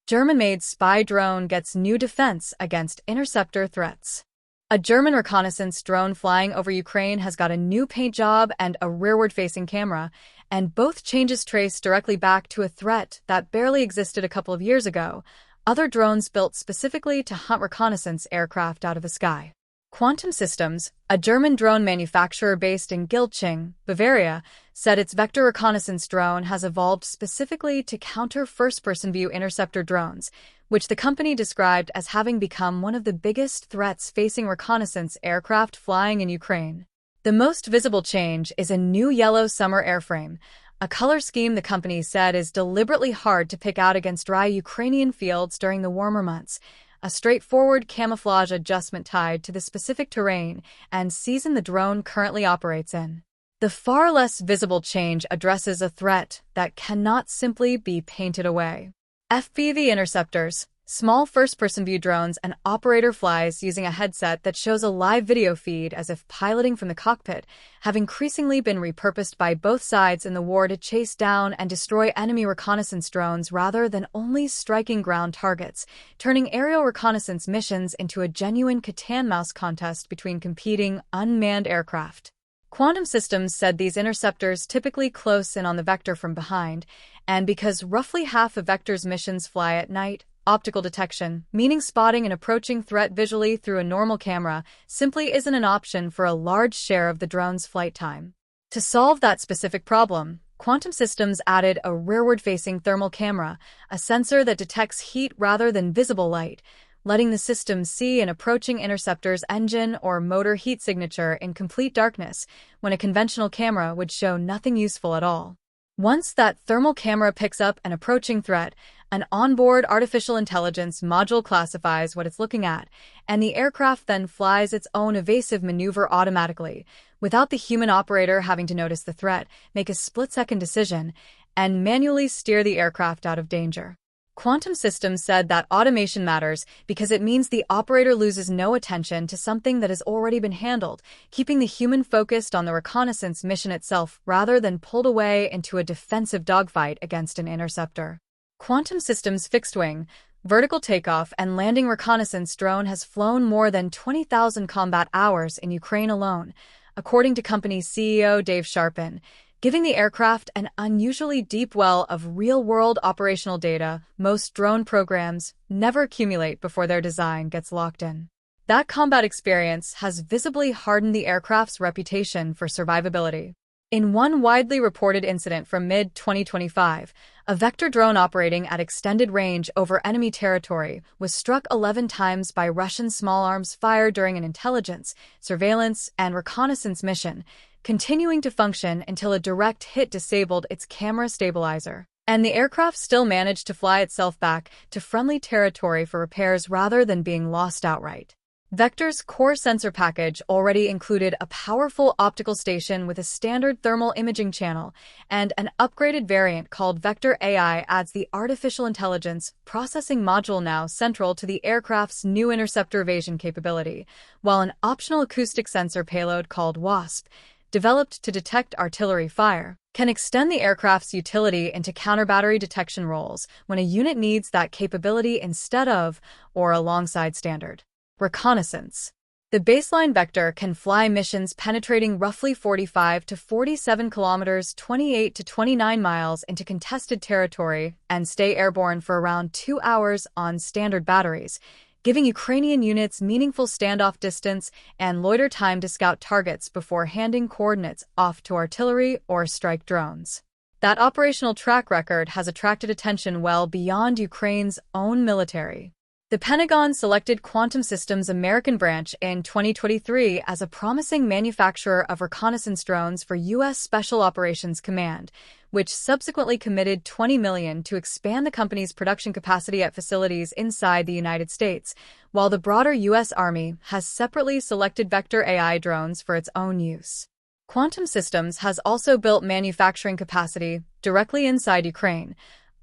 German-made spy drone gets new defense against interceptor threats. A German reconnaissance drone flying over Ukraine has got a new paint job and a rearward-facing camera, and both changes trace directly back to a threat that barely existed a couple of years ago: other drones built specifically to hunt reconnaissance aircraft out of the sky. Quantum Systems, a German drone manufacturer based in Gilching, Bavaria, said its vector reconnaissance drone has evolved specifically to counter first-person view interceptor drones, which the company described as having become one of the biggest threats facing reconnaissance aircraft flying in Ukraine. The most visible change is a new yellow summer airframe, a color scheme the company said is deliberately hard to pick out against dry Ukrainian fields during the warmer months, a straightforward camouflage adjustment tied to the specific terrain and season the drone currently operates in. The far less visible change addresses a threat that cannot simply be painted away. FPV interceptors, small first-person view drones an operator flies using a headset that shows a live video feed as if piloting from the cockpit, have increasingly been repurposed by both sides in the war to chase down and destroy enemy reconnaissance drones rather than only striking ground targets, turning aerial reconnaissance missions into a genuine cat-and-mouse contest between competing unmanned aircraft. Quantum Systems said these interceptors typically close in on the vector from behind, and because roughly half of Vector's missions fly at night, optical detection, meaning spotting an approaching threat visually through a normal camera, simply isn't an option for a large share of the drone's flight time. To solve that specific problem, Quantum Systems added a rearward-facing thermal camera, a sensor that detects heat rather than visible light, letting the system see an approaching interceptor's engine or motor heat signature in complete darkness, when a conventional camera would show nothing useful at all. Once that thermal camera picks up an approaching threat, an onboard artificial intelligence module classifies what it's looking at, and the aircraft then flies its own evasive maneuver automatically, without the human operator having to notice the threat, make a split-second decision, and manually steer the aircraft out of danger. Quantum Systems said that automation matters because it means the operator loses no attention to something that has already been handled, keeping the human focused on the reconnaissance mission itself rather than pulled away into a defensive dogfight against an interceptor. Quantum Systems' fixed-wing, vertical takeoff and landing reconnaissance drone has flown more than 20,000 combat hours in Ukraine alone, according to company CEO Dave Sharpin, giving the aircraft an unusually deep well of real-world operational data most drone programs never accumulate before their design gets locked in. That combat experience has visibly hardened the aircraft's reputation for survivability. In one widely reported incident from mid-2025, a vector drone operating at extended range over enemy territory was struck 11 times by Russian small arms fire during an intelligence, surveillance, and reconnaissance mission, continuing to function until a direct hit disabled its camera stabilizer. And the aircraft still managed to fly itself back to friendly territory for repairs rather than being lost outright. Vector's core sensor package already included a powerful optical station with a standard thermal imaging channel, and an upgraded variant called Vector AI adds the artificial intelligence processing module now central to the aircraft's new interceptor evasion capability, while an optional acoustic sensor payload called WASP, developed to detect artillery fire, can extend the aircraft's utility into counter-battery detection roles when a unit needs that capability instead of, or alongside standard reconnaissance. The baseline Vector can fly missions penetrating roughly 45 to 47 kilometers, 28 to 29 miles into contested territory and stay airborne for around 2 hours on standard batteries, giving Ukrainian units meaningful standoff distance and loiter time to scout targets before handing coordinates off to artillery or strike drones. That operational track record has attracted attention well beyond Ukraine's own military. The Pentagon selected Quantum Systems' American branch in 2023 as a promising manufacturer of reconnaissance drones for U.S. Special Operations Command, which subsequently committed $20 million to expand the company's production capacity at facilities inside the United States, while the broader U.S. Army has separately selected Vector AI drones for its own use. Quantum Systems has also built manufacturing capacity directly inside Ukraine,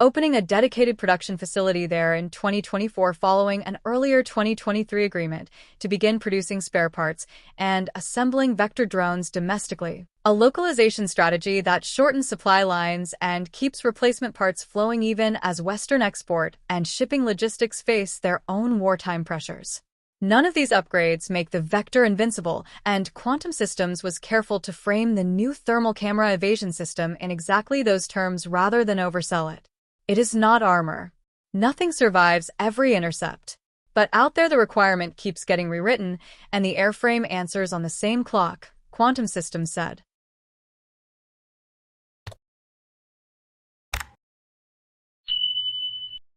opening a dedicated production facility there in 2024 following an earlier 2023 agreement to begin producing spare parts and assembling Vector drones domestically. A localization strategy that shortens supply lines and keeps replacement parts flowing even as Western export and shipping logistics face their own wartime pressures. None of these upgrades make the Vector invincible, and Quantum Systems was careful to frame the new thermal camera evasion system in exactly those terms rather than oversell it. It is not armor. Nothing survives every intercept. But out there the requirement keeps getting rewritten, and the airframe answers on the same clock, Quantum Systems said.